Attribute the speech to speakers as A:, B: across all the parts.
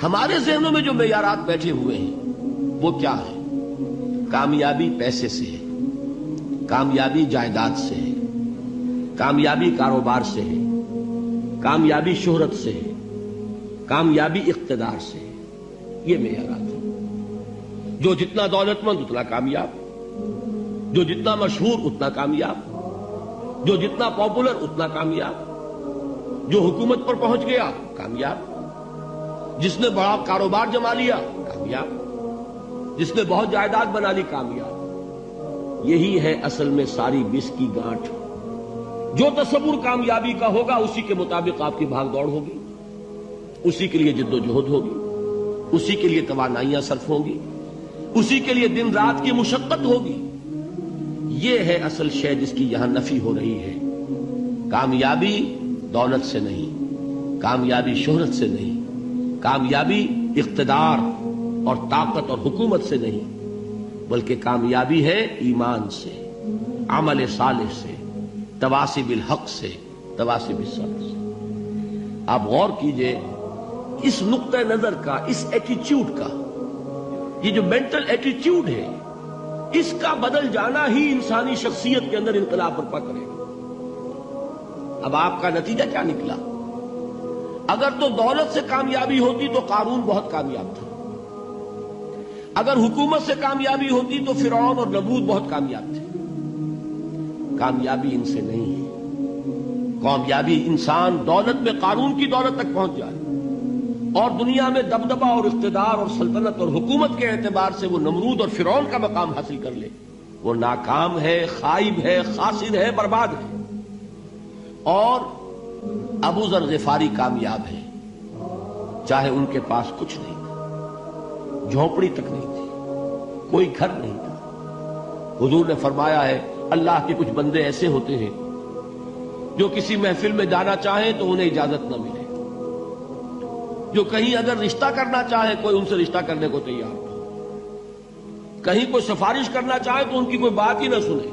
A: ہمارے ذہنوں میں جو معیارات بیٹھے ہوئے ہیں وہ کیا ہے؟ کامیابی پیسے سے ہے، کامیابی جائیداد سے ہے، کامیابی کاروبار سے ہے، کامیابی شہرت سے ہے، کامیابی اقتدار سے ہے. یہ معیارات ہیں. جو جتنا دولت مند اتنا کامیاب، جو جتنا مشہور اتنا کامیاب، جو جتنا پاپولر اتنا کامیاب، جو حکومت پر پہنچ گیا کامیاب، جس نے بڑا کاروبار جما لیا کامیاب، جس نے بہت جائیداد بنا لی کامیاب. یہی ہے اصل میں ساری بس کی گانٹھ. جو تصور کامیابی کا ہوگا اسی کے مطابق آپ کی بھاگ دوڑ ہوگی، اسی کے لیے جد و جہد ہوگی، اسی کے لیے توانائیاں صرف ہوں گی، اسی کے لیے دن رات کی مشقت ہوگی. یہ ہے اصل شے جس کی یہاں نفی ہو رہی ہے. کامیابی دولت سے نہیں، کامیابی شہرت سے نہیں، کامیابی اقتدار اور طاقت اور حکومت سے نہیں، بلکہ کامیابی ہے ایمان سے، عمل صالح سے، تواصی بالحق سے، تواصی بالصبر سے. آپ غور کیجئے اس نقطہ نظر کا، اس ایٹیچیوڈ کا، یہ جو مینٹل ایٹیچیوڈ ہے اس کا بدل جانا ہی انسانی شخصیت کے اندر انقلاب برپا کرے گا. اب آپ کا نتیجہ کیا نکلا؟ اگر تو دولت سے کامیابی ہوتی تو قارون بہت کامیاب تھا، اگر حکومت سے کامیابی ہوتی تو فرعون اور نمرود بہت کامیاب تھے. کامیابی ان سے نہیں ہے. کامیابی انسان دولت میں قارون کی دولت تک پہنچ جائے اور دنیا میں دبدبہ اور اقتدار اور سلطنت اور حکومت کے اعتبار سے وہ نمرود اور فرعون کا مقام حاصل کر لے، وہ ناکام ہے، خائب ہے، خاسر ہے، برباد ہے. اور ابو ذر غفاری کامیاب ہے، چاہے ان کے پاس کچھ نہیں تھا، جھونپڑی تک نہیں تھی، کوئی گھر نہیں تھا. حضور نے فرمایا ہے اللہ کے کچھ بندے ایسے ہوتے ہیں جو کسی محفل میں جانا چاہیں تو انہیں اجازت نہ ملے، جو کہیں اگر رشتہ کرنا چاہے کوئی ان سے رشتہ کرنے کو تیار ہو، کہیں کوئی سفارش کرنا چاہے تو ان کی کوئی بات ہی نہ سنے.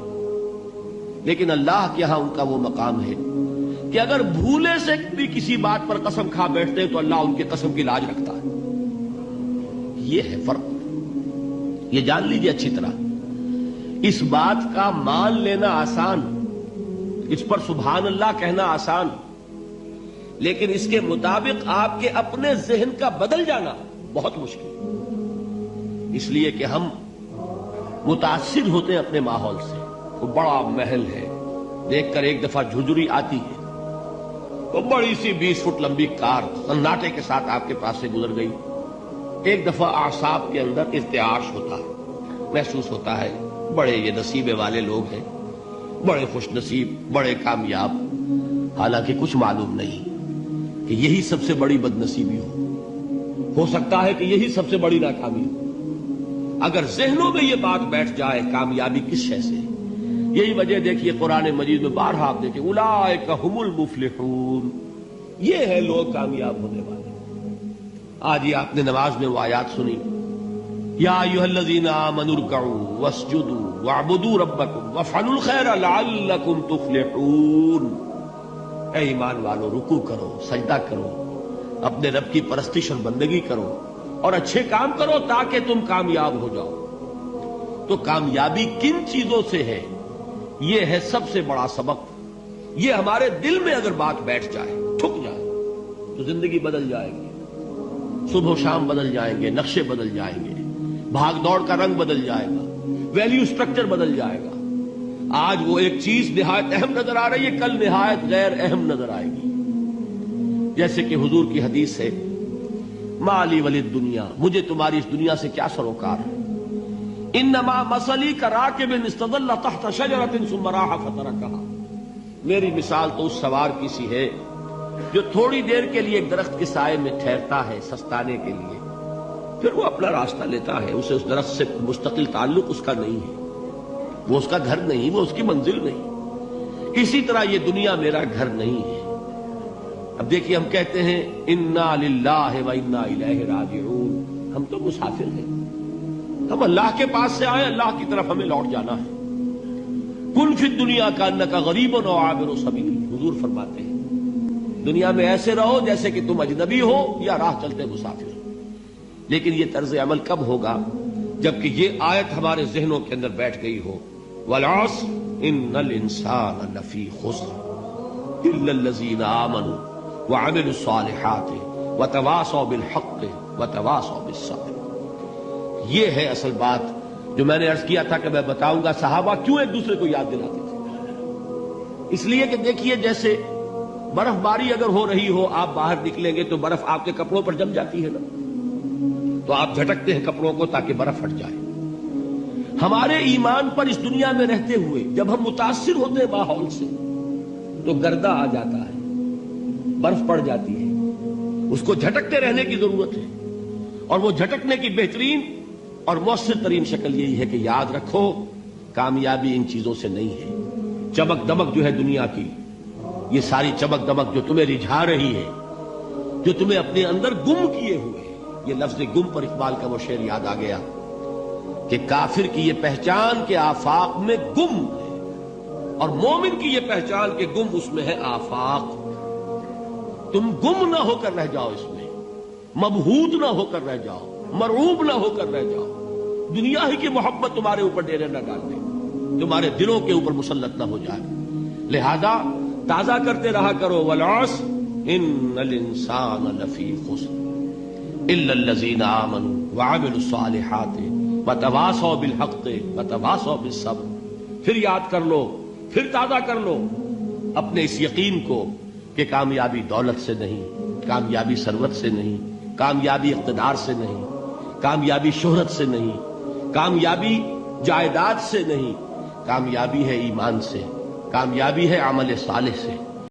A: لیکن اللہ کے ہاں ان کا وہ مقام ہے کہ اگر بھولے سے بھی کسی بات پر قسم کھا بیٹھتے ہیں تو اللہ ان کی قسم کی لاج رکھتا ہے. یہ ہے فرق. یہ جان لیجیے اچھی طرح. اس بات کا مان لینا آسان، اس پر سبحان اللہ کہنا آسان، لیکن اس کے مطابق آپ کے اپنے ذہن کا بدل جانا بہت مشکل. اس لیے کہ ہم متاثر ہوتے ہیں اپنے ماحول سے. وہ بڑا محل ہے، دیکھ کر ایک دفعہ جھجری آتی ہے، وہ بڑی سی 20 فٹ لمبی کار سناٹے کے ساتھ آپ کے پاس سے گزر گئی. ایک دفعہ اعصاب کے اندر ارتعاش ہوتا ہے، محسوس ہوتا ہے بڑے یہ نصیبے والے لوگ ہیں، بڑے خوش نصیب، بڑے کامیاب. حالانکہ کچھ معلوم نہیں کہ یہی سب سے بڑی بد نصیبی ہو سکتا ہے کہ یہی سب سے بڑی ناکامی ہو. اگر ذہنوں میں یہ بات بیٹھ جائے کامیابی کس شے سے. یہی وجہ دیکھیے قرآن مجید میں بارہا آپ دیکھیں اولئک ھم المفلحون، یہ ہے لوگ کامیاب ہونے والے. آج یہ آپ نے نماز میں وہ آیات سنی، یا ایھا الذین آمنوا ارکعوا واسجدوا واعبدوا ربکم وافعلوا الخیر لعلکم تفلحون. اے ایمان والو، رکوع کرو، سجدہ کرو، اپنے رب کی پرستش اور بندگی کرو اور اچھے کام کرو تاکہ تم کامیاب ہو جاؤ. تو کامیابی کن چیزوں سے ہے؟ یہ ہے سب سے بڑا سبق. یہ ہمارے دل میں اگر بات بیٹھ جائے، ٹھک جائے، تو زندگی بدل جائے گی. صبح و شام بدل جائیں گے، نقشے بدل جائیں گے، بھاگ دوڑ کا رنگ بدل جائے گا، ویلیو سٹرکچر بدل جائے گا. آج وہ ایک چیز نہایت اہم نظر آ رہی ہے، کل نہایت غیر اہم نظر آئے گی. جیسے کہ حضور کی حدیث ہے، مالی ولی دنیا، مجھے تمہاری اس دنیا سے کیا سروکار ہے. انما مثلی کراکب استظل تحت شجرۃ ثم راح فترکها. میری مثال تو اس سوار کی سی ہے جو تھوڑی دیر کے لیے ایک درخت کے سائے میں ٹھہرتا ہے سستانے کے لیے، پھر وہ اپنا راستہ لیتا ہے. اسے اس درخت سے مستقل تعلق اس کا نہیں ہے، وہ اس کا گھر نہیں، وہ اس کی منزل نہیں. اسی طرح یہ دنیا میرا گھر نہیں ہے. اب دیکھیے ہم کہتے ہیں انا للہ و انا الیہ راجعون، ہم تو مسافر ہیں، ہم اللہ کے پاس سے آئے، اللہ کی طرف ہمیں لوٹ جانا ہے. کن فی الدنیا کانک غریب او عابر سبیل، حضور فرماتے ہیں دنیا میں ایسے رہو جیسے کہ تم اجنبی ہو یا راہ چلتے مسافر. لیکن یہ طرز عمل کب ہوگا؟ جبکہ یہ آیت ہمارے ذہنوں کے اندر بیٹھ گئی ہو، والعصر ان الانسان لفی خسر الا الذین آمنوا وعملوا الصالحات وتواصوا بالحق وتواصوا بالصبر۔ یہ ہے اصل بات جو میں نے عرض کیا تھا کہ میں بتاؤں گا صحابہ کیوں ایک دوسرے کو یاد دلاتے تھے۔ اس لیے کہ دیکھیے جیسے برف باری اگر ہو رہی ہو، آپ باہر نکلیں گے تو برف آپ کے کپڑوں پر جم جاتی ہے نا، تو آپ جھٹکتے ہیں کپڑوں کو تاکہ برف ہٹ جائے۔ ہمارے ایمان پر اس دنیا میں رہتے ہوئے جب ہم متاثر ہوتے ہیں ماحول سے تو گردہ آ جاتا ہے، برف پڑ جاتی ہے، اس کو جھٹکتے رہنے کی ضرورت ہے۔ اور وہ جھٹکنے کی بہترین اور مؤثر ترین شکل یہی ہے کہ یاد رکھو کامیابی ان چیزوں سے نہیں ہے۔ چمک دمک جو ہے دنیا کی، یہ ساری چمک دمک جو تمہیں رجھا رہی ہے، جو تمہیں اپنے اندر گم کیے ہوئے، یہ لفظ گم پر اقبال کا وہ شعر یاد آ گیا کہ کافر کی یہ پہچان کے آفاق میں گم ہے، اور مومن کی یہ پہچان کے گم اس میں ہے آفاق۔ تم گم نہ ہو کر رہ جاؤ، اس میں مبہوت نہ ہو کر رہ جاؤ، مرعوب نہ ہو کر رہ جاؤ، دنیا ہی کی محبت تمہارے اوپر ڈیرے نہ ڈال دے، تمہارے دلوں کے اوپر مسلط نہ ہو جائے۔ لہذا تازہ کرتے رہا کرو، والعصر ان الانسان لفی خسر الا الذین آمنوا وعملوا الصالحات وتواصوا بالحق وتواصوا بالصبر۔ پھر یاد کر لو، پھر تازہ کر لو اپنے اس یقین کو کہ کامیابی دولت سے نہیں، کامیابی ثروت سے نہیں، کامیابی اقتدار سے نہیں، کامیابی شہرت سے نہیں، کامیابی جائیداد سے نہیں، کامیابی ہے ایمان سے، کامیابی ہے عمل صالح سے۔